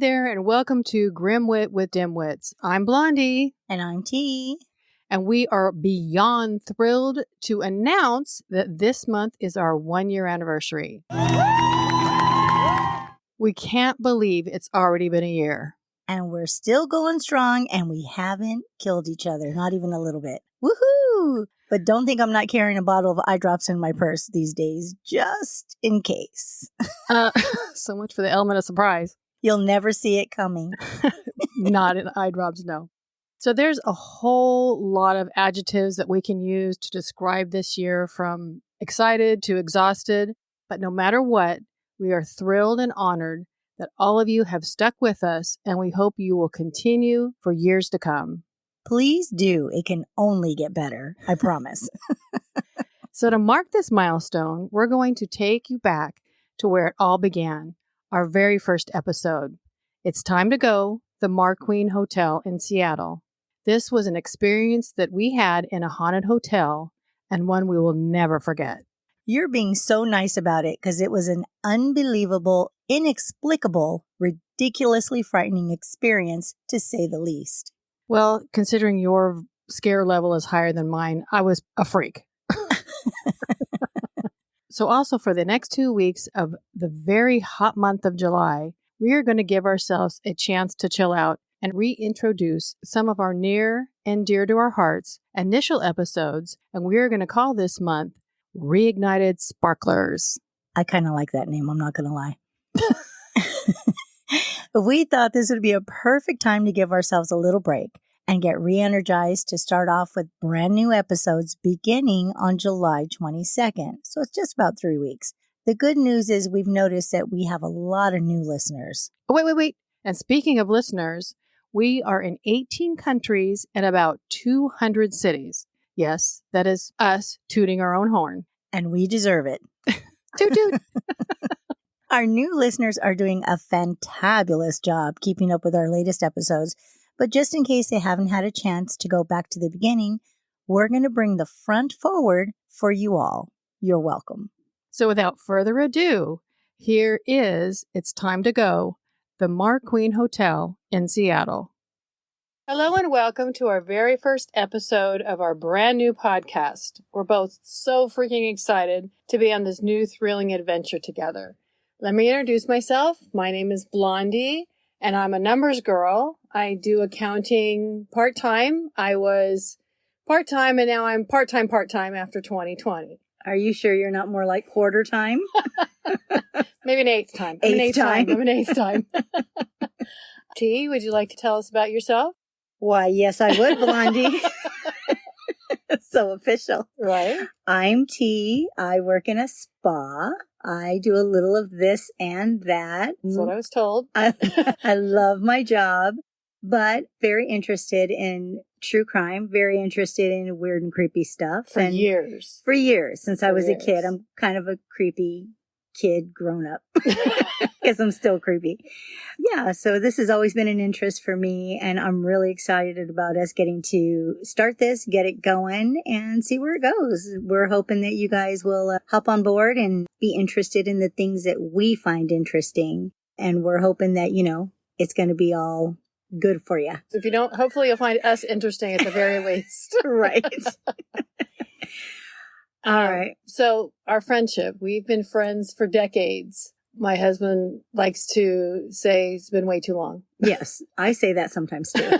there, and welcome to Grimwit with Dimwits. I'm Blondie. And I'm Tea. And we are beyond thrilled to announce that this month is our 1-year anniversary. We can't believe it's already been a year. And we're still going strong, and we haven't killed each other, not even a little bit. Woohoo! But don't think I'm not carrying a bottle of eye drops in my purse these days, just in case. So much for the element of surprise. You'll never see it coming. Not in eye drops, no. So there's a whole lot of adjectives that we can use to describe this year, from excited to exhausted. But no matter what, we are thrilled and honored that all of you have stuck with us, and we hope you will continue for years to come. Please do. It can only get better. I promise. So to mark this milestone, we're going to take you back to where it all began, our very first episode. It's Time to Go, the MarQueen Hotel in Seattle. This was an experience that we had in a haunted hotel, and one we will never forget. You're being so nice about it because it was an unbelievable, inexplicable, ridiculously frightening experience, to say the least. Well, considering your scare level is higher than mine, I was a freak. So also for the next 2 weeks of the very hot month of July, we are going to give ourselves a chance to chill out and reintroduce some of our near and dear to our hearts initial episodes, and we are going to call this month Reignited Sparklers. I kind of like that name, I'm not going to lie. We thought this would be a perfect time to give ourselves a little break and get re-energized to start off with brand new episodes beginning on July 22nd. So it's just about 3 weeks. The good news is we've noticed that we have a lot of new listeners. Oh, wait. And speaking of listeners, we are in 18 countries and about 200 cities. Yes, that is us tooting our own horn. And we deserve it. Toot toot. Our new listeners are doing a fantabulous job keeping up with our latest episodes. But just in case they haven't had a chance to go back to the beginning, we're going to bring the front forward for you all. You're welcome. So without further ado, here is It's Time to Go, the MarQueen Hotel in Seattle. Hello and welcome to our very first episode of our brand new podcast. We're both so freaking excited to be on this new thrilling adventure together. Let me introduce myself. My name is Blondie, and I'm a numbers girl. I do accounting part-time. I was part-time, and now I'm part-time after 2020. Are you sure you're not more like quarter time? Maybe an eighth time. I'm an eighth time. T, would you like to tell us about yourself? Why, yes, I would, Blondie. So official. Right. I'm T. I work in a spa. I do a little of this and that. That's what I was told. I love my job, but very interested in true crime, very interested in weird and creepy stuff. For years, since I was a kid. I'm kind of a creepy kid grown up because I'm still creepy. Yeah, so this has always been an interest for me, and I'm really excited about us getting to start this, get it going, and see where it goes. We're hoping that you guys will hop on board and be interested in the things that we find interesting, and we're hoping that, it's going to be all good for you. If you don't, hopefully you'll find us interesting at the very least. Right. All right. So our friendship, we've been friends for decades. My husband likes to say it's been way too long. Yes, I say that sometimes too.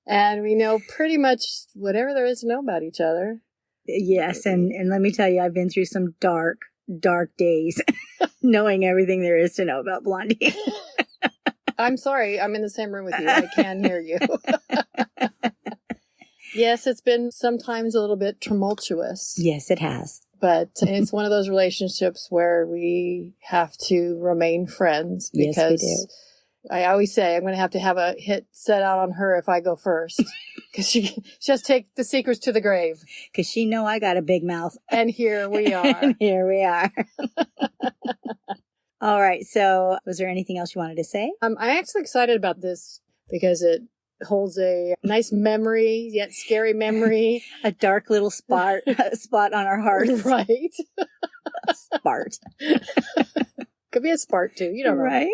And we know pretty much whatever there is to know about each other. Yes, and let me tell you, I've been through some dark days knowing everything there is to know about Blondie. I'm sorry, I'm in the same room with you. I can hear you. Yes, it's been sometimes a little bit tumultuous. Yes, it has. But it's one of those relationships where we have to remain friends. Because yes, we do. I always say I'm going to have a hit set out on her if I go first. Because she just take the secrets to the grave. Because she know I got a big mouth. And here we are. And here we are. All right. So was there anything else you wanted to say? I'm actually excited about this because it holds a nice memory, yet scary memory. A dark little spot on our hearts. Right. Spart. Could be a spark too. You don't know. Right?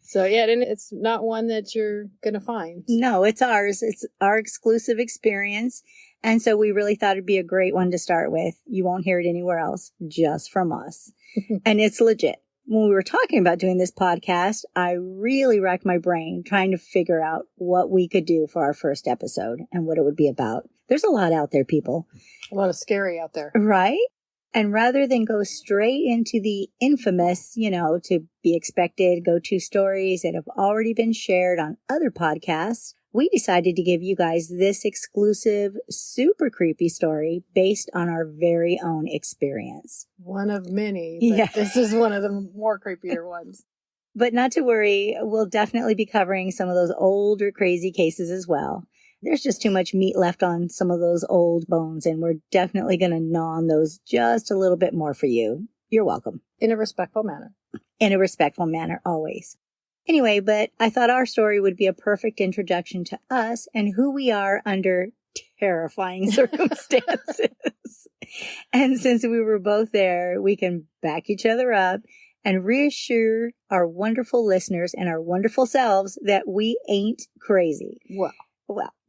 So, yeah, and it's not one that you're going to find. No, it's ours. It's our exclusive experience. And so we really thought it'd be a great one to start with. You won't hear it anywhere else, just from us. And it's legit. When we were talking about doing this podcast, I really racked my brain trying to figure out what we could do for our first episode and what it would be about. There's a lot out there, people. A lot of scary out there. Right? And rather than go straight into the infamous, to be expected go-to stories that have already been shared on other podcasts, we decided to give you guys this exclusive, super creepy story based on our very own experience. One of many, but This is one of the more creepier ones. But not to worry, we'll definitely be covering some of those older crazy cases as well. There's just too much meat left on some of those old bones, and we're definitely going to gnaw on those just a little bit more for you. You're welcome. In a respectful manner. In a respectful manner, always. Anyway, but I thought our story would be a perfect introduction to us and who we are under terrifying circumstances. And since we were both there, we can back each other up and reassure our wonderful listeners and our wonderful selves that we ain't crazy. Well,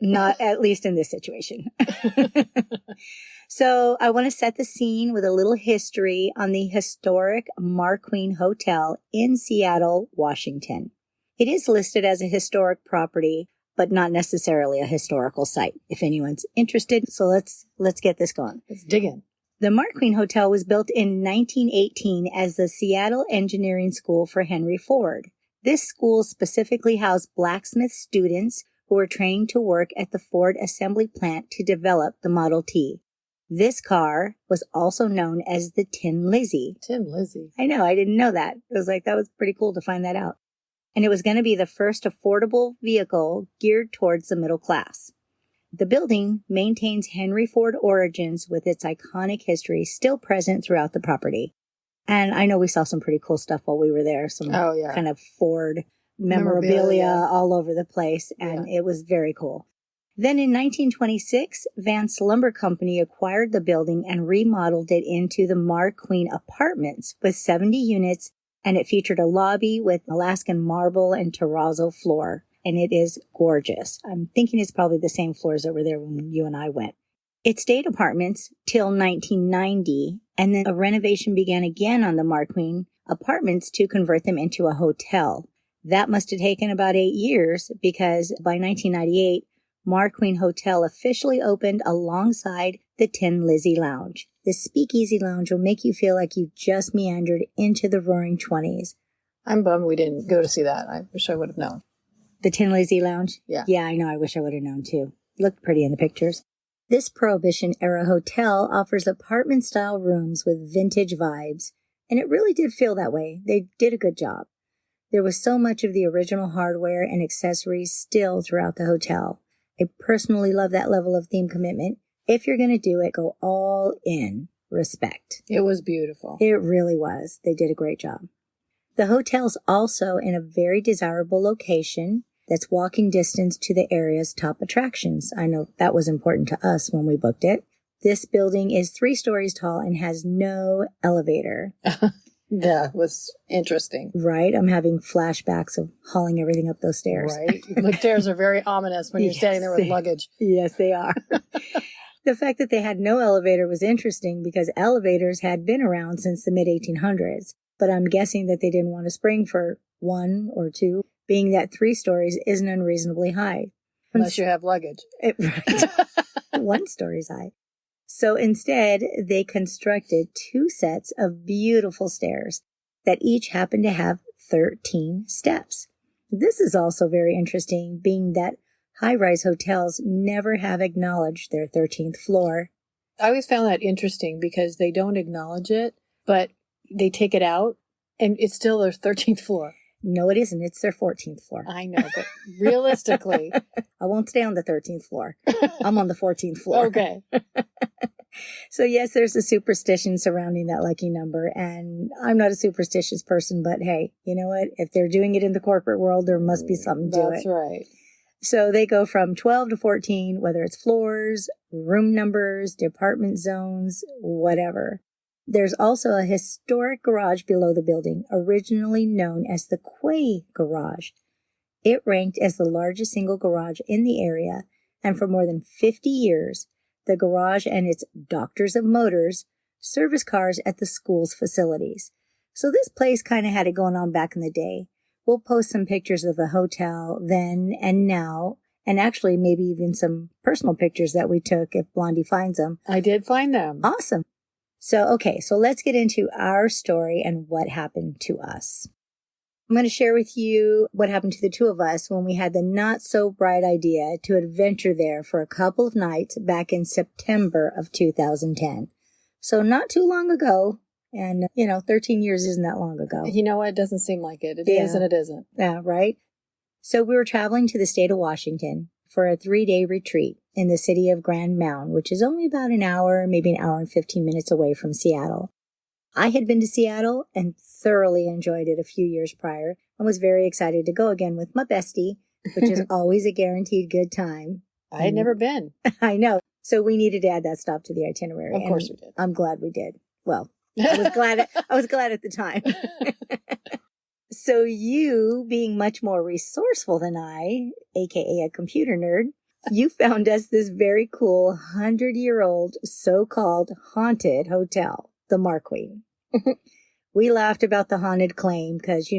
not at least in this situation. So I want to set the scene with a little history on the historic MarQueen Hotel in Seattle, Washington. It is listed as a historic property, but not necessarily a historical site, if anyone's interested. So let's get this going. Let's dig in. The MarQueen Hotel was built in 1918 as the Seattle Engineering School for Henry Ford. This school specifically housed blacksmith students who were trained to work at the Ford assembly plant to develop the Model T. This car was also known as the Tin Lizzie. Tin Lizzie. I know, I didn't know that. It was that was pretty cool to find that out. And it was going to be the first affordable vehicle geared towards the middle class. The building maintains Henry Ford origins with its iconic history still present throughout the property. And I know we saw some pretty cool stuff while we were there. Some kind of Ford memorabilia all over the place. And it was very cool. Then in 1926, Vance Lumber Company acquired the building and remodeled it into the MarQueen Apartments with 70 units, and it featured a lobby with Alaskan marble and terrazzo floor, and it is gorgeous. I'm thinking it's probably the same floors that were there when you and I went. It stayed apartments till 1990, and then a renovation began again on the MarQueen Apartments to convert them into a hotel. That must have taken about 8 years because by 1998, MarQueen Hotel officially opened alongside the Tin Lizzie Lounge. This speakeasy lounge will make you feel like you just meandered into the roaring 20s. I'm bummed we didn't go to see that. I wish I would have known. The Tin Lizzie Lounge? Yeah. Yeah, I know. I wish I would have known too. Looked pretty in the pictures. This Prohibition-era hotel offers apartment-style rooms with vintage vibes, and it really did feel that way. They did a good job. There was so much of the original hardware and accessories still throughout the hotel. I personally love that level of theme commitment. If you're going to do it, go all in. Respect. It was beautiful. It really was. They did a great job. The hotel's also in a very desirable location that's walking distance to the area's top attractions. I know that was important to us when we booked it. This building is 3 stories tall and has no elevator. That was interesting. Right? I'm having flashbacks of hauling everything up those stairs. Right. The stairs are very ominous when you're standing there with luggage. Yes, they are. The fact that they had no elevator was interesting because elevators had been around since the mid-1800s. But I'm guessing that they didn't want to spring for 1 or 2, being that 3 stories isn't unreasonably high. Unless you have luggage. Right. 1 story's high. So instead, they constructed 2 sets of beautiful stairs that each happen to have 13 steps. This is also very interesting, being that high-rise hotels never have acknowledged their 13th floor. I always found that interesting because they don't acknowledge it, but they take it out, and it's still their 13th floor. No, it isn't. It's their 14th floor. I know, but realistically... I won't stay on the 13th floor. I'm on the 14th floor. Okay. So yes, there's a superstition surrounding that lucky number, and I'm not a superstitious person, but hey, you know what? If they're doing it in the corporate world, there must be something to it. That's right. So they go from 12 to 14, whether it's floors, room numbers, department zones, whatever. There's also a historic garage below the building, originally known as the Quay Garage. It ranked as the largest single garage in the area, and for more than 50 years, the garage and its Doctors of Motors service cars at the school's facilities. So this place kind of had it going on back in the day. We'll post some pictures of the hotel then and now, and actually maybe even some personal pictures that we took if Blondie finds them. I did find them. Awesome. So let's get into our story and what happened to us. I'm going to share with you what happened to the two of us when we had the not so bright idea to adventure there for a couple of nights back in September of 2010. So not too long ago. And, 13 years isn't that long ago. You know what? It doesn't seem like it. It is and it isn't. Yeah, right? So we were traveling to the state of Washington for a 3-day retreat in the city of Grand Mound, which is only about an hour, maybe an hour and 15 minutes away from Seattle. I had been to Seattle and thoroughly enjoyed it a few years prior and was very excited to go again with my bestie, which is always a guaranteed good time. I had never been. I know. So we needed to add that stop to the itinerary. Of course we did. I'm glad we did. Well, I was glad at the time. So you, being much more resourceful than I, aka a computer nerd, you found us this very cool 100-year-old so-called haunted hotel, the MarQueen. We laughed about the haunted claim because,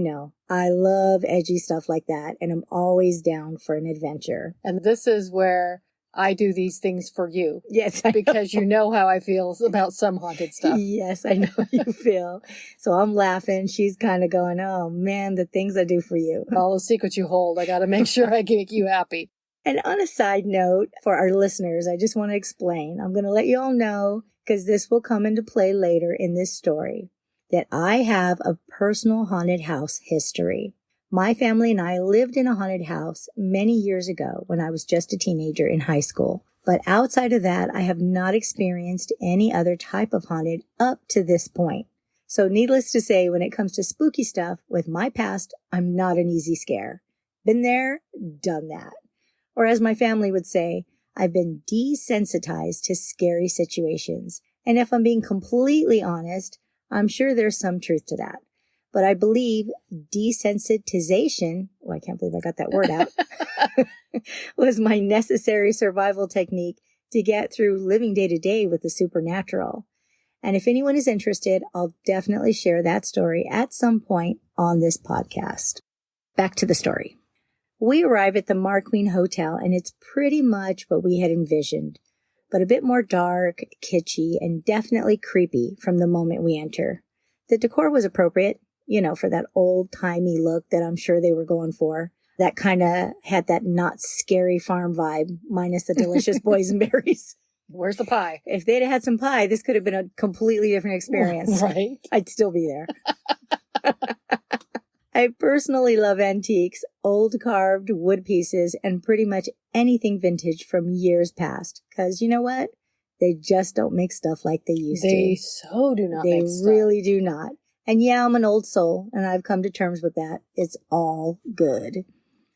I love edgy stuff like that, and I'm always down for an adventure. And this is where I do these things for you. Yes, because you know how I feel about some haunted stuff. Yes, I know how you feel. So I'm laughing. She's kind of going, oh, man, the things I do for you. All the secrets you hold, I got to make sure I can make you happy. And on a side note, for our listeners, I just want to explain. I'm going to let you all know, because this will come into play later in this story, that I have a personal haunted house history. My family and I lived in a haunted house many years ago when I was just a teenager in high school. But outside of that, I have not experienced any other type of haunted up to this point. So needless to say, when it comes to spooky stuff with my past, I'm not an easy scare. Been there, done that. Or as my family would say, I've been desensitized to scary situations. And if I'm being completely honest, I'm sure there's some truth to that. But I believe desensitization, I can't believe I got that word out, was my necessary survival technique to get through living day to day with the supernatural. And if anyone is interested, I'll definitely share that story at some point on this podcast. Back to the story. We arrive at the MarQueen Hotel, and it's pretty much what we had envisioned, but a bit more dark, kitschy, and definitely creepy from the moment we enter. The decor was appropriate, for that old-timey look that I'm sure they were going for. That kind of had that not scary farm vibe, minus the delicious boysenberries. Where's the pie? If they'd had some pie, this could have been a completely different experience. Right. I'd still be there. I personally love antiques, old carved wood pieces, and pretty much anything vintage from years past. Because you know what? They just don't make stuff like they used to. They so do not make stuff. They really do not. And yeah, I'm an old soul, and I've come to terms with that. It's all good.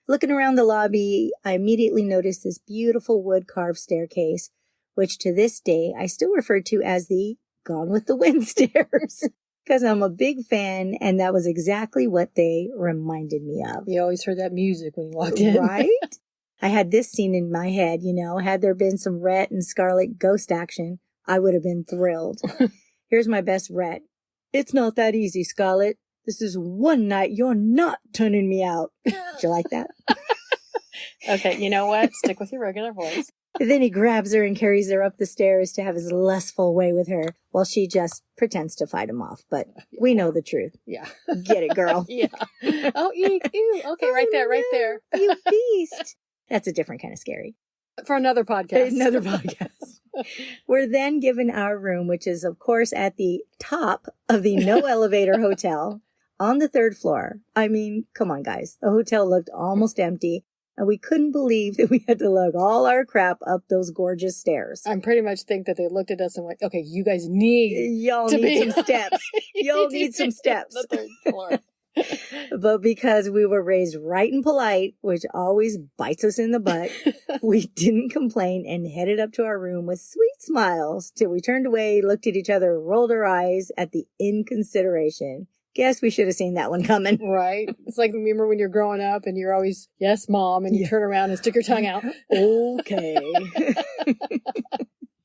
Looking around the lobby, I immediately noticed this beautiful wood-carved staircase, which to this day I still refer to as the Gone with the Wind stairs, because I'm a big fan, and that was exactly what they reminded me of. You always heard that music when you walked in. Right? I had this scene in my head, had there been some Rhett and Scarlet ghost action, I would have been thrilled. Here's my best Rhett. It's not that easy, Scarlet. This is one night you're not turning me out. Did you like that? Okay, you know what? Stick with your regular voice. Then he grabs her and carries her up the stairs to have his lustful way with her while she just pretends to fight him off. But we know the truth. Yeah. Get it, girl. Yeah. Oh, ew. Okay, right there, right there. You beast. That's a different kind of scary. For another podcast. Another podcast. We're then given our room, which is, of course, at the top of the no elevator hotel on the 3rd floor. I mean, come on, guys. The hotel looked almost empty, and we couldn't believe that we had to lug all our crap up those gorgeous stairs. I pretty much think that they looked at us and went, okay, you guys need Y'all need some steps. Y'all need some steps. The 3rd floor. But because we were raised right and polite, which always bites us in the butt, we didn't complain and headed up to our room with sweet smiles till we turned away, looked at each other, rolled our eyes at the inconsideration. Guess we should have seen that one coming. Right. It's like, remember when you're growing up and you're always, yes, Mom, and you turn around and stick your tongue out. Okay.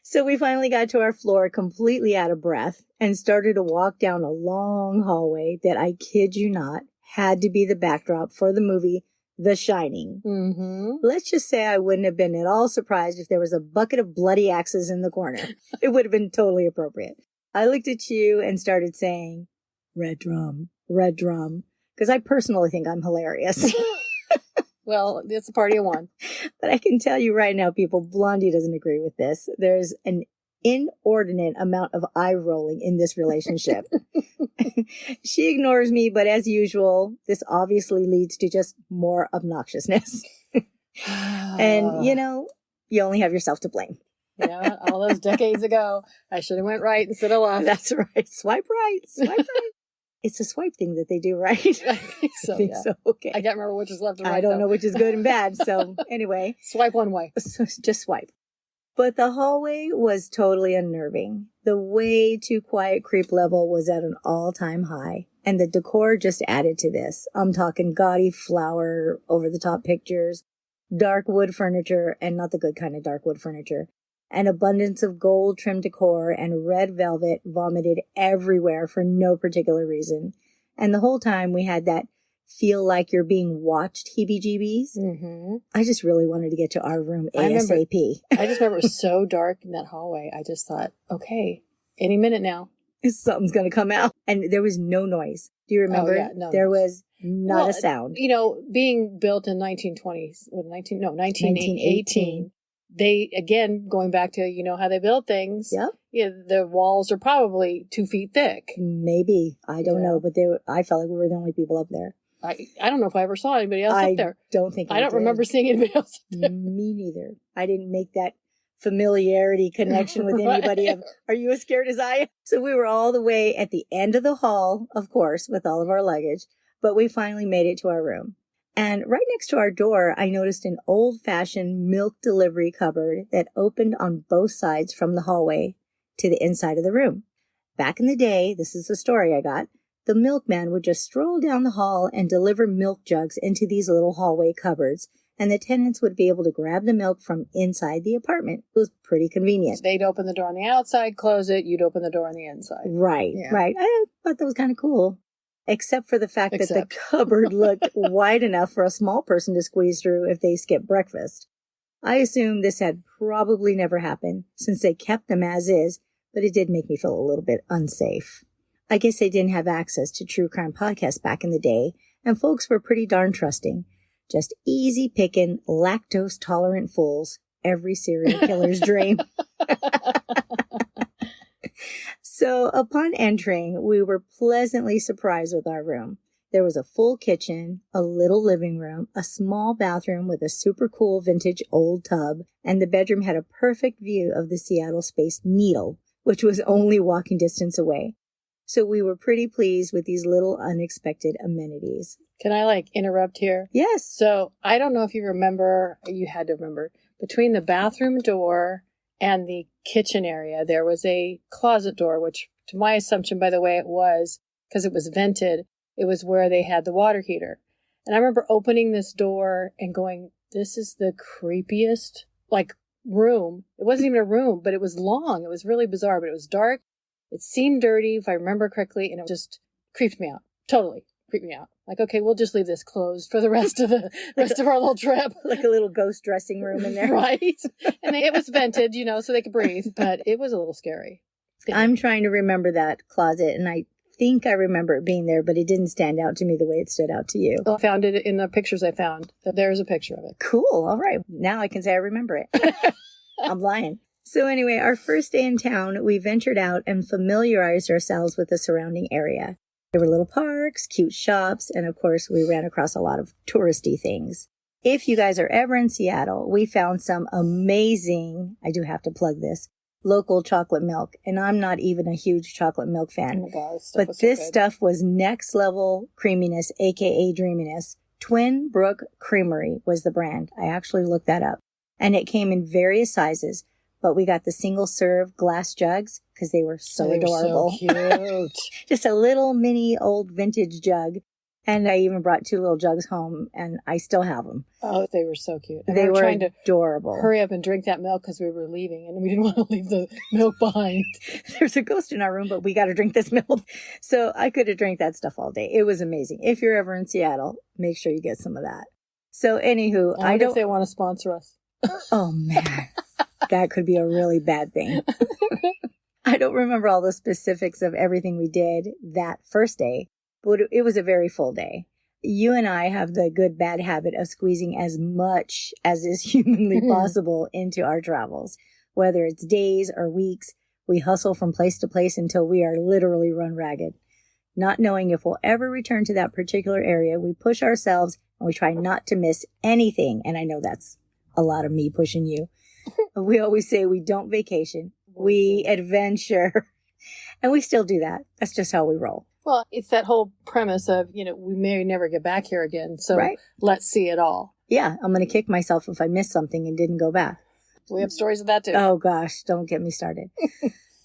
So we finally got to our floor completely out of breath and started to walk down a long hallway that, I kid you not, had to be the backdrop for the movie The Shining. Mm-hmm. Let's just say I wouldn't have been at all surprised if there was a bucket of bloody axes in the corner. It would have been totally appropriate. I looked at you and started saying, red drum, because I personally think I'm hilarious. Well, it's a party of one. But I can tell you right now, people, Blondie doesn't agree with this. There's an inordinate amount of eye rolling in this relationship. She ignores me, but as usual, this obviously leads to just more obnoxiousness. And, you only have yourself to blame. Yeah, all those decades ago, I should have went right instead of left. That's right. Swipe right. It's a swipe thing that they do, right? I think so, So, okay. I can't remember which is left and right. I don't know which is good and bad. So anyway. Swipe one way. So just swipe. But the hallway was totally unnerving. The way too quiet creep level was at an all-time high. And the decor just added to this. I'm talking gaudy flower, over-the-top pictures, dark wood furniture, and not the good kind of dark wood furniture. An abundance of gold trimmed decor and red velvet vomited everywhere for no particular reason. And the whole time we had that feel like you're being watched heebie-jeebies. Mm-hmm. I just really wanted to get to our room ASAP. I just remember it was so dark in that hallway. I just thought, okay, any minute now. Something's going to come out. And there was no noise. Do you remember? Oh, yeah, no there noise. Was not a sound. Being built in 1918. They, again, going back to, how they build things. Yep. Yeah, the walls are probably 2 feet thick. Maybe. I don't know. But I felt like we were the only people up there. I don't know if I ever saw anybody else up there. I don't remember seeing anybody else up there. Me neither. I didn't make that familiarity connection with anybody. Right. Are you as scared as I am? So we were all the way at the end of the hall, of course, with all of our luggage. But we finally made it to our room. And right next to our door, I noticed an old-fashioned milk delivery cupboard that opened on both sides from the hallway to the inside of the room. Back in the day, this is the story I got, the milkman would just stroll down the hall and deliver milk jugs into these little hallway cupboards, and the tenants would be able to grab the milk from inside the apartment. It was pretty convenient. They'd open the door on the outside, close it, you'd open the door on the inside. Right. I thought that was kind of cool. Except for the fact that the cupboard looked wide enough for a small person to squeeze through if they skipped breakfast. I assume this had probably never happened since they kept them as is, but it did make me feel a little bit unsafe. I guess they didn't have access to true crime podcasts back in the day, and folks were pretty darn trusting. Just easy picking, lactose tolerant fools, every serial killer's dream. So upon entering, we were pleasantly surprised with our room. There was a full kitchen, a little living room, a small bathroom with a super cool vintage old tub, and the bedroom had a perfect view of the Seattle Space Needle, which was only walking distance away. So we were pretty pleased with these little unexpected amenities. Can I interrupt here? Yes. So I don't know if you remember, you had to remember, between the bathroom door and the kitchen area, there was a closet door, which to my assumption, by the way, it was, because it was vented, it was where they had the water heater. And I remember opening this door and going, this is the creepiest, room. It wasn't even a room, but it was long. It was really bizarre, but it was dark. It seemed dirty, if I remember correctly, and it just creeped me out. Totally creeped me out. Okay, we'll just leave this closed for the rest of our little trip. Like a little ghost dressing room in there. Right. And it was vented, so they could breathe, but it was a little scary. I'm trying to remember that closet, and I think I remember it being there, but it didn't stand out to me the way it stood out to you. I found it in the pictures I found. There's a picture of it. Cool. All right. Now I can say I remember it. I'm lying. So anyway, our first day in town, we ventured out and familiarized ourselves with the surrounding area. There were little parks, cute shops, and of course, we ran across a lot of touristy things. If you guys are ever in Seattle, we found some amazing, I do have to plug this, local chocolate milk. And I'm not even a huge chocolate milk fan. Oh my God, but this stuff was next level creaminess, aka dreaminess. Twin Brook Creamery was the brand. I actually looked that up. And it came in various sizes, but we got the single serve glass jugs because they were so adorable. They were so cute. Just a little mini old vintage jug. And I even brought 2 little jugs home, and I still have them. Oh, they were so cute. And they were trying to adorable. Hurry up and drink that milk because we were leaving, and we didn't want to leave the milk behind. There's a ghost in our room, but we got to drink this milk. So I could have drank that stuff all day. It was amazing. If you're ever in Seattle, make sure you get some of that. So anywho, I don't know if they want to sponsor us. Oh, man. That could be a really bad thing. I don't remember all the specifics of everything we did that first day. But it was a very full day. You and I have the good bad habit of squeezing as much as is humanly possible into our travels. Whether it's days or weeks, we hustle from place to place until we are literally run ragged. Not knowing if we'll ever return to that particular area, we push ourselves and we try not to miss anything. And I know that's a lot of me pushing you. We always say we don't vacation, we adventure. And we still do that. That's just how we roll. Well, it's that whole premise of, we may never get back here again. So Let's see it all. Yeah, I'm going to kick myself if I missed something and didn't go back. We have stories of that too. Oh gosh, don't get me started.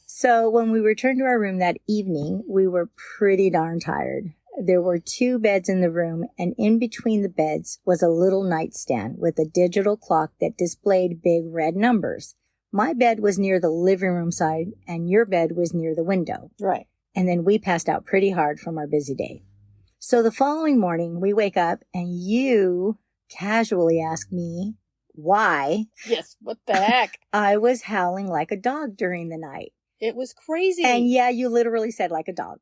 So when we returned to our room that evening, we were pretty darn tired. There were 2 beds in the room, and in between the beds was a little nightstand with a digital clock that displayed big red numbers. My bed was near the living room side, and your bed was near the window. Right. And then we passed out pretty hard from our busy day. So the following morning, we wake up and you casually ask me why. Yes, what the heck? I was howling like a dog during the night. It was crazy. And yeah, you literally said like a dog.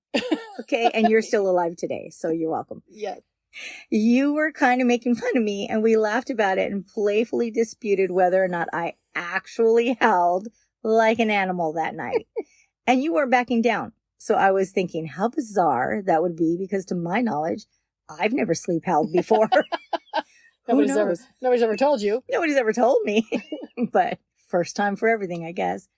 Okay, and you're still alive today, so you're welcome. Yes. You were kind of making fun of me, and we laughed about it and playfully disputed whether or not I actually howled like an animal that night. And you weren't backing down. So I was thinking how bizarre that would be because to my knowledge, I've never sleep howled before. Nobody's ever told you. Nobody's ever told me. But first time for everything, I guess.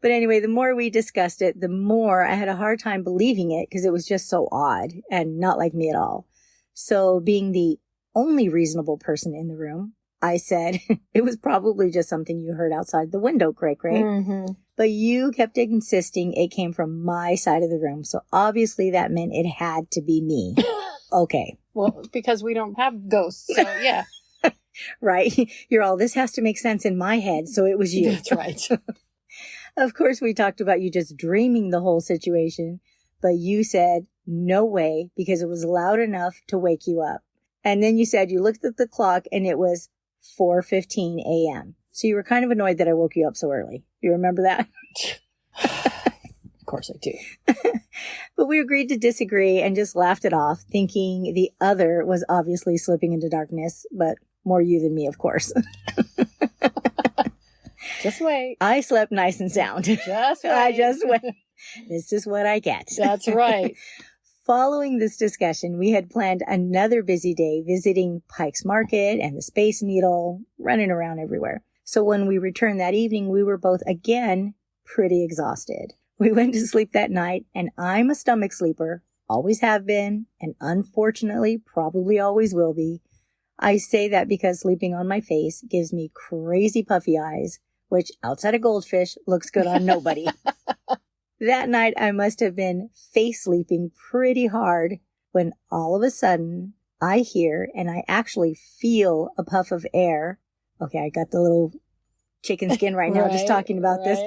But anyway, the more we discussed it, the more I had a hard time believing it because it was just so odd and not like me at all. So being the only reasonable person in the room, I said it was probably just something you heard outside the window, Cray. Mm-hmm. But you kept insisting it came from my side of the room. So obviously that meant it had to be me. Okay. Well, because we don't have ghosts. So yeah. Right. You're all, this has to make sense in my head. So it was you. That's right. Of course, we talked about you just dreaming the whole situation. But you said, no way, because it was loud enough to wake you up. And then you said you looked at the clock and it was 4:15 a.m. So you were kind of annoyed that I woke you up so early. You remember that? Of course I do. But we agreed to disagree and just laughed it off, thinking the other was obviously slipping into darkness, but more you than me, of course. Just wait. I slept nice and sound. Just wait. I just wait. This is what I get. That's right. Following this discussion, we had planned another busy day visiting Pike's Market and the Space Needle, running around everywhere. So when we returned that evening, we were both again pretty exhausted. We went to sleep that night, and I'm a stomach sleeper, always have been, and unfortunately probably always will be. I say that because sleeping on my face gives me crazy puffy eyes, which outside of goldfish looks good on nobody. That night, I must have been face sleeping pretty hard when all of a sudden I hear and I actually feel a puff of air. Okay, I got the little chicken skin right now just talking about this.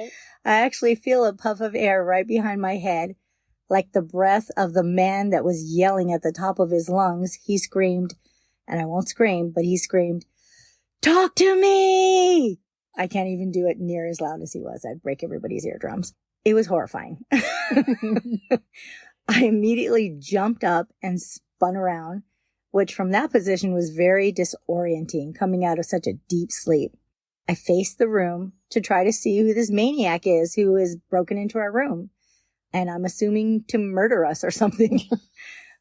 I actually feel a puff of air right behind my head, like the breath of the man that was yelling at the top of his lungs. He screamed, and I won't scream, but he screamed, "Talk to me!" I can't even do it near as loud as he was. I'd break everybody's eardrums. It was horrifying. I immediately jumped up and spun around, which from that position was very disorienting, coming out of such a deep sleep. I faced the room to try to see who this maniac is who has broken into our room. And I'm assuming to murder us or something.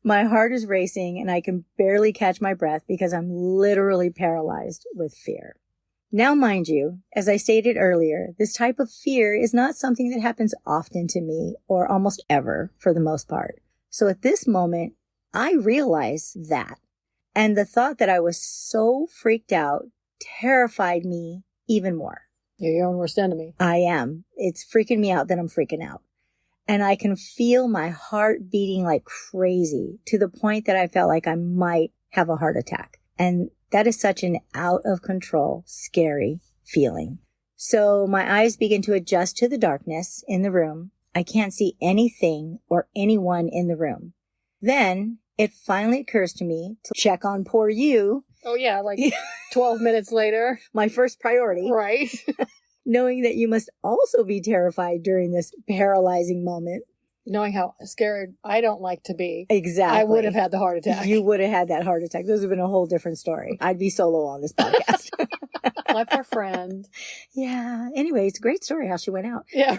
My heart is racing and I can barely catch my breath because I'm literally paralyzed with fear. Now, mind you, as I stated earlier, this type of fear is not something that happens often to me or almost ever for the most part. So at this moment, I realize that. And the thought that I was so freaked out terrified me even more. You're your own worst enemy. I am. It's freaking me out that I'm freaking out. And I can feel my heart beating like crazy to the point that I felt like I might have a heart attack. And that is such an out of control, scary feeling. So my eyes begin to adjust to the darkness in the room. I can't see anything or anyone in the room. Then it finally occurs to me to check on poor you. Oh, yeah, like 12 minutes later. My first priority. Right. Knowing that you must also be terrified during this paralyzing moment. Knowing how scared I don't like to be. Exactly. I would have had the heart attack. You would have had that heart attack. This would have been a whole different story. I'd be solo on this podcast. My poor friend. Yeah. Anyway, it's a great story how she went out. Yeah.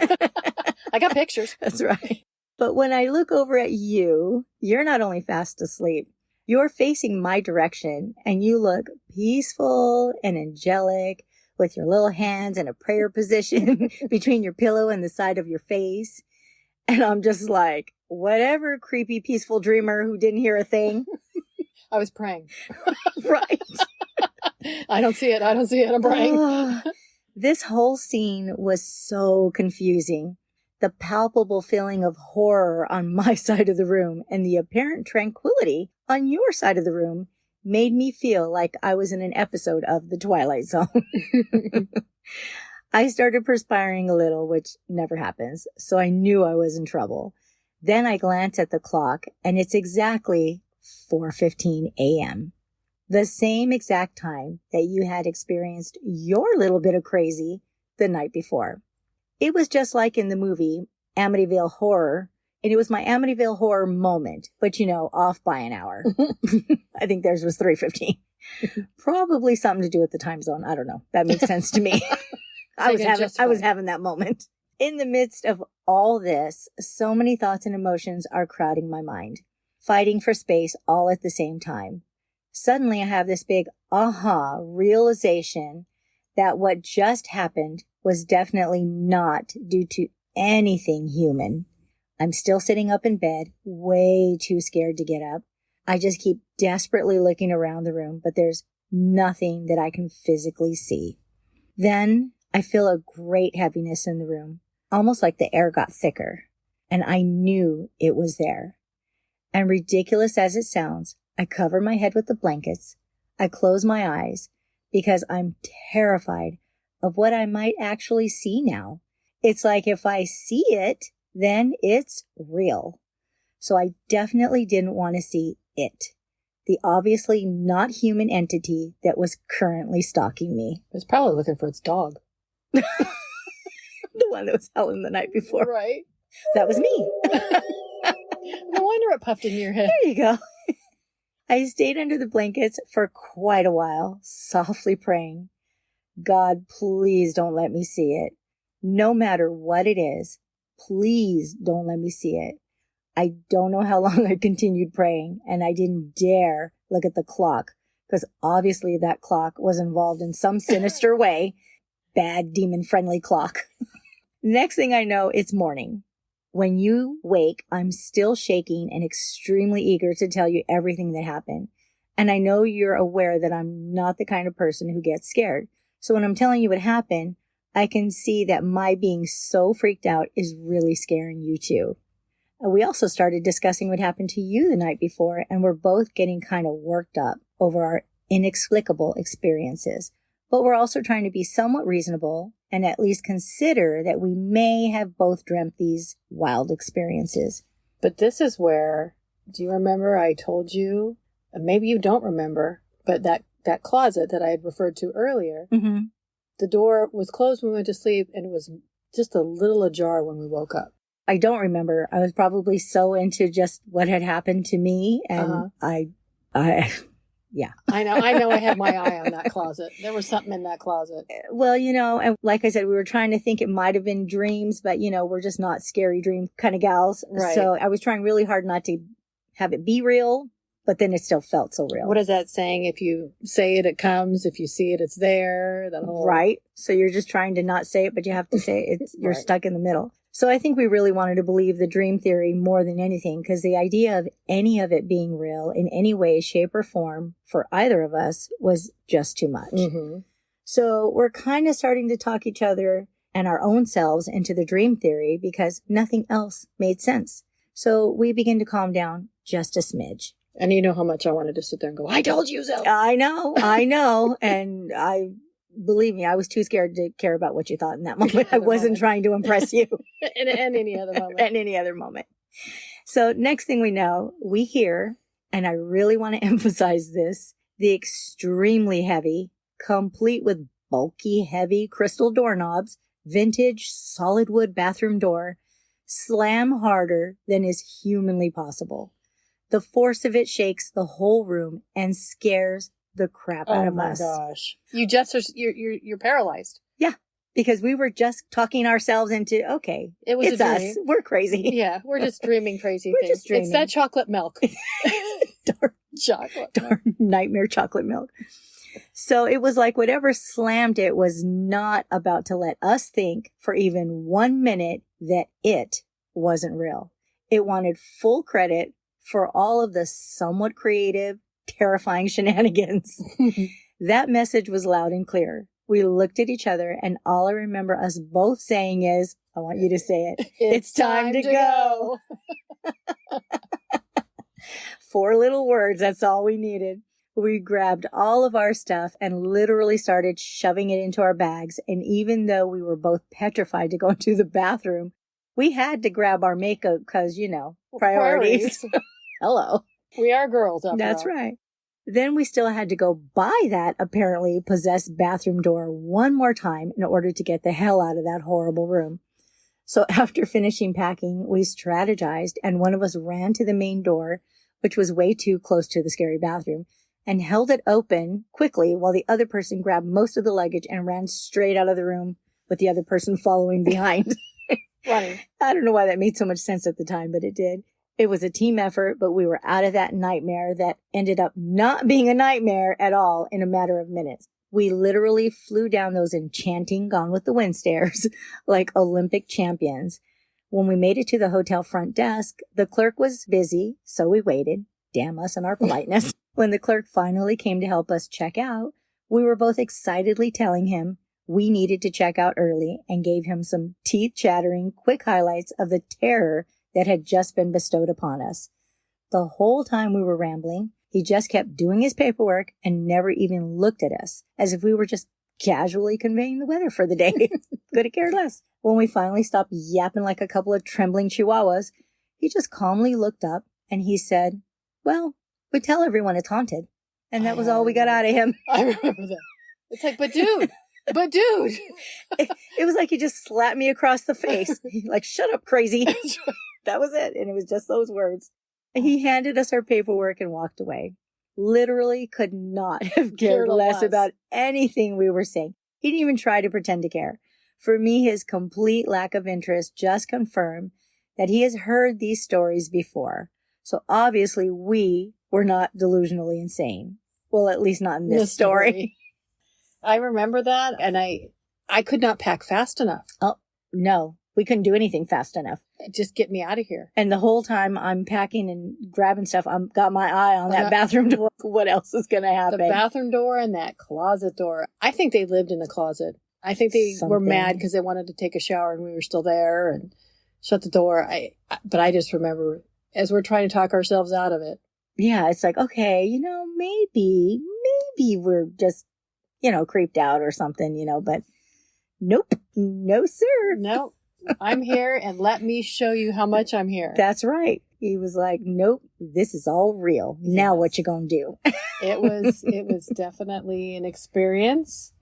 I got pictures. That's right. But when I look over at you, you're not only fast asleep, you're facing my direction and you look peaceful and angelic with your little hands in a prayer position between your pillow and the side of your face. And I'm just like, whatever, creepy, peaceful dreamer who didn't hear a thing. I was praying. Right. I don't see it. I'm praying. This whole scene was so confusing. The palpable feeling of horror on my side of the room and the apparent tranquility on your side of the room made me feel like I was in an episode of The Twilight Zone. I started perspiring a little, which never happens, so I knew I was in trouble. Then I glanced at the clock, and it's exactly 4:15 a.m., the same exact time that you had experienced your little bit of crazy the night before. It was just like in the movie Amityville Horror, and it was my Amityville Horror moment, but off by an hour. I think theirs was 3:15. Probably something to do with the time zone. I don't know. That makes sense to me. I was having that moment. In the midst of all this, so many thoughts and emotions are crowding my mind, fighting for space all at the same time. Suddenly I have this big realization that what just happened was definitely not due to anything human. I'm still sitting up in bed, way too scared to get up. I just keep desperately looking around the room, but there's nothing that I can physically see. Then I feel a great heaviness in the room, almost like the air got thicker, and I knew it was there. And ridiculous as it sounds, I cover my head with the blankets. I close my eyes because I'm terrified of what I might actually see now. It's like if I see it, then it's real. So I definitely didn't want to see it, the obviously not human entity that was currently stalking me. It was probably looking for its dog. The one that was howling the night before. Right. That was me. No wonder it puffed in your head. There you go. I stayed under the blankets for quite a while, softly praying, God, please don't let me see it. No matter what it is, please don't let me see it. I don't know how long I continued praying, and I didn't dare look at the clock, because obviously that clock was involved in some sinister way. Bad demon-friendly clock. Next thing I know, it's morning. When you wake, I'm still shaking and extremely eager to tell you everything that happened. And I know you're aware that I'm not the kind of person who gets scared. So when I'm telling you what happened, I can see that my being so freaked out is really scaring you too. We also started discussing what happened to you the night before, and we're both getting kind of worked up over our inexplicable experiences. But we're also trying to be somewhat reasonable and at least consider that we may have both dreamt these wild experiences. But this is where, do you remember I told you, and maybe you don't remember, but that closet that I had referred to earlier, the door was closed when we went to sleep, and it was just a little ajar when we woke up. I don't remember. I was probably so into just what had happened to me, and yeah. I know I had my eye on that closet. There was something in that closet. Well, and like I said, we were trying to think it might have been dreams, but, we're just not scary dream kind of gals. Right. So I was trying really hard not to have it be real, but then it still felt so real. What is that saying? If you say it, it comes. If you see it, it's there. That whole... Right. So you're just trying to not say it, but you have to say it. You're Right. stuck in the middle. So I think we really wanted to believe the dream theory more than anything, because the idea of any of it being real in any way, shape, or form for either of us was just too much. Mm-hmm. So we're kind of starting to talk each other and our own selves into the dream theory because nothing else made sense. So we begin to calm down just a smidge. And you know how much I wanted to sit there and go, I told you so. I know. And believe me, I was too scared to care about what you thought in that moment. I wasn't trying to impress you. and any other moment. At any other moment. So next thing we know, we hear, and I really want to emphasize this, the extremely heavy, complete with bulky, heavy crystal doorknobs, vintage solid wood bathroom door, slam harder than is humanly possible. The force of it shakes the whole room and scares the crap out of us. Oh my gosh. You're paralyzed. Yeah. Because we were just talking ourselves into, okay, It's a us. We're crazy. Yeah. We're just dreaming crazy We're things. just dreaming. It's that chocolate milk. Darn nightmare chocolate milk. So it was like whatever slammed it was not about to let us think for even 1 minute that it wasn't real. It wanted full credit for all of the somewhat creative, terrifying shenanigans. That message was loud and clear. We looked at each other, and all I remember us both saying is, I want you to say it, it's time to go. 4 little words, that's all we needed. We grabbed all of our stuff and literally started shoving it into our bags. And even though we were both petrified to go into the bathroom, we had to grab our makeup because, priorities. Hello. We are girls, after That's all. right. Then we still had to go by that apparently possessed bathroom door one more time in order to get the hell out of that horrible room. So after finishing packing, we strategized, and one of us ran to the main door, which was way too close to the scary bathroom, and held it open quickly while the other person grabbed most of the luggage and ran straight out of the room with the other person following behind. Funny. I don't know why that made so much sense at the time, but it did. It was a team effort, but we were out of that nightmare that ended up not being a nightmare at all in a matter of minutes. We literally flew down those enchanting Gone with the Wind stairs like Olympic champions. When we made it to the hotel front desk, the clerk was busy, so we waited. Damn us and our politeness. When the clerk finally came to help us check out, we were both excitedly telling him we needed to check out early and gave him some teeth-chattering quick highlights of the terror that had just been bestowed upon us. The whole time we were rambling, he just kept doing his paperwork and never even looked at us, as if we were just casually conveying the weather for the day. Could have cared less. When we finally stopped yapping like a couple of trembling chihuahuas, he just calmly looked up and he said, well, we tell everyone it's haunted. And that was all we got out of him. I remember that. It's like, but dude. It was like he just slapped me across the face. Like, shut up, crazy. That was it. And it was just those words. He handed us our paperwork and walked away. Literally could not have cared less about anything we were saying. He didn't even try to pretend to care. For me, his complete lack of interest just confirmed that he has heard these stories before. So obviously we were not delusionally insane. Well, at least not in this story. I remember that, and I could not pack fast enough. Oh, no. We couldn't do anything fast enough. Just get me out of here. And the whole time I'm packing and grabbing stuff, I've got my eye on that bathroom door. What else is going to happen? The bathroom door and that closet door. I think they lived in the closet. I think they were mad because they wanted to take a shower and we were still there and shut the door. But I just remember as we're trying to talk ourselves out of it. Yeah, it's like, okay, maybe we're just, creeped out or something, but nope, no, sir. No, I'm here and let me show you how much I'm here. That's right. He was like, nope, this is all real. Now what you gonna do? It was definitely an experience.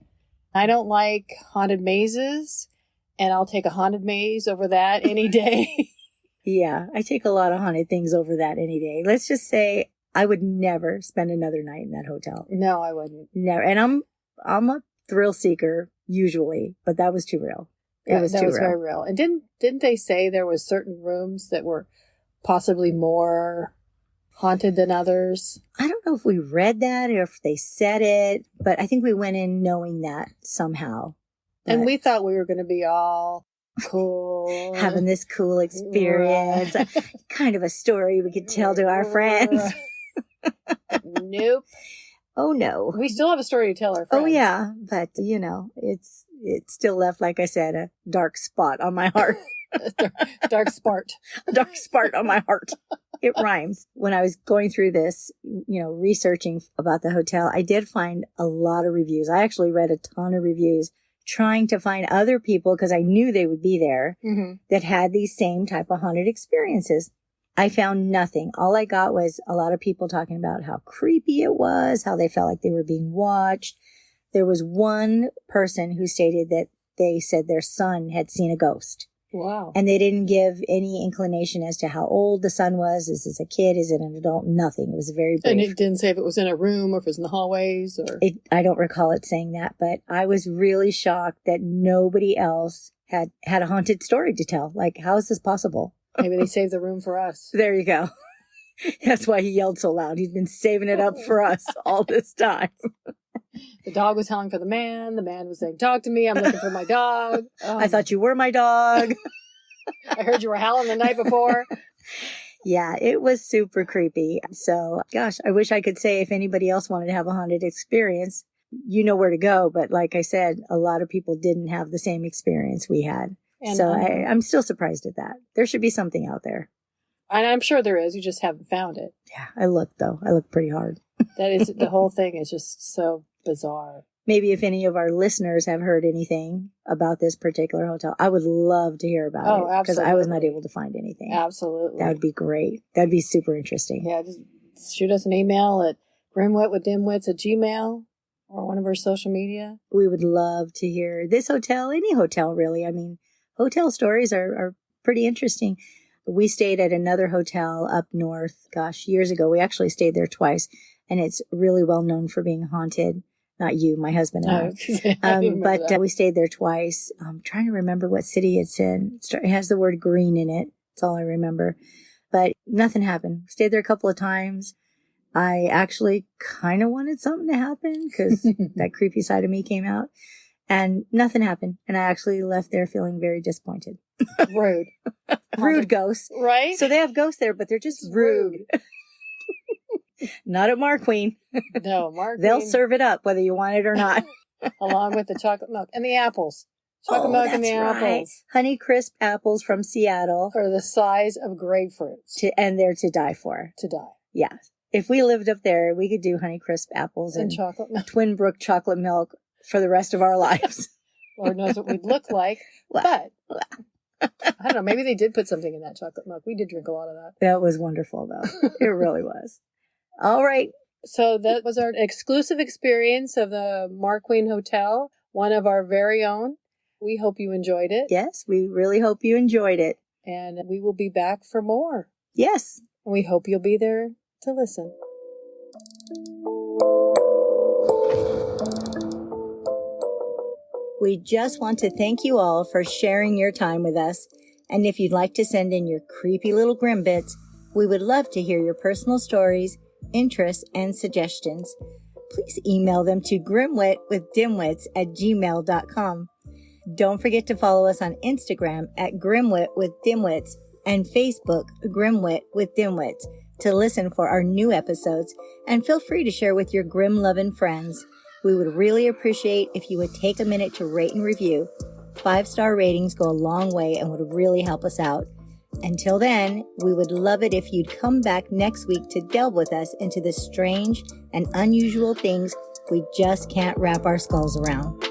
I don't like haunted mazes, and I'll take a haunted maze over that any day. Yeah, I take a lot of haunted things over that any day. Let's just say I would never spend another night in that hotel. No, I wouldn't. Never. And I'm a thrill seeker usually, but that was too real. It was very real. And didn't they say there was certain rooms that were possibly more haunted than others. I don't know if we read that or if they said it, but I think we went in knowing that somehow. And we thought we were going to be all cool. Having this cool experience. Right. Kind of a story we could tell to our friends. Nope. Oh, no. We still have a story to tell our friends. Oh, yeah. But, it's still left, like I said, a dark spot on my heart. Dark spart. A dark spart on my heart. It rhymes. When I was going through this, researching about the hotel, I did find a lot of reviews. I actually read a ton of reviews trying to find other people, because I knew they would be there, that had these same type of haunted experiences. I found nothing. All I got was a lot of people talking about how creepy it was, how they felt like they were being watched. There was one person who stated that they said their son had seen a ghost. Wow. And they didn't give any inclination as to how old the son was. Is this a kid? Is it an adult? Nothing. It was very brief. And it didn't say if it was in a room or if it was in the hallways or... I don't recall it saying that, but I was really shocked that nobody else had a haunted story to tell. Like, how is this possible? Maybe they saved the room for us. There you go. That's why he yelled so loud. He's been saving it up for us all this time. The dog was howling for the man. The man was saying, talk to me. I'm looking for my dog. I thought you were my dog. I heard you were howling the night before. Yeah, it was super creepy. So, gosh, I wish I could say if anybody else wanted to have a haunted experience, you know where to go. But like I said, a lot of people didn't have the same experience we had. And so I'm still surprised at that. There should be something out there. And I'm sure there is. You just haven't found it. Yeah, I looked, though. I looked pretty hard. That is, the whole thing is just so bizarre. Maybe if any of our listeners have heard anything about this particular hotel, I would love to hear about it. Oh, absolutely. Because I was not able to find anything. Absolutely. That would be great. That'd be super interesting. Yeah, just shoot us an email at grimwitwithdimwits@gmail.com or one of our social media. We would love to hear this hotel, any hotel really. I mean, hotel stories are pretty interesting. We stayed at another hotel up north, years ago. We actually stayed there twice, and it's really well known for being haunted. Not you, my husband and I. But we stayed there twice. I'm trying to remember what city it's in. It has the word green in it. That's all I remember. But nothing happened. Stayed there a couple of times. I actually kind of wanted something to happen because that creepy side of me came out. And nothing happened. And I actually left there feeling very disappointed. Rude. Rude ghosts. Right? So they have ghosts there, but they're just rude. Not at MarQueen. No, MarQueen. They'll serve it up whether you want it or not. Along with the chocolate milk and the apples. Chocolate milk and the apples. Honey crisp apples from Seattle. Are the size of grapefruits. And they're to die for. To die. Yeah. If we lived up there, we could do Honey crisp apples and chocolate milk. Twin Brook chocolate milk for the rest of our lives. Lord knows what we'd look like. But I don't know. Maybe they did put something in that chocolate milk. We did drink a lot of that. That was wonderful, though. It really was. All right. So that was our exclusive experience of the MarQueen Hotel, one of our very own. We hope you enjoyed it. Yes, we really hope you enjoyed it. And we will be back for more. Yes. We hope you'll be there to listen. We just want to thank you all for sharing your time with us. And if you'd like to send in your creepy little grim bits, we would love to hear your personal stories, interests, and suggestions. Please email them to grimwitwithdimwits@gmail.com. Don't forget to follow us on Instagram at grimwitwithdimwits and Facebook grimwitwithdimwits to listen for our new episodes, and feel free to share with your grim-loving friends. We would really appreciate if you would take a minute to rate and review. 5-star ratings go a long way and would really help us out. Until then, we would love it if you'd come back next week to delve with us into the strange and unusual things we just can't wrap our skulls around.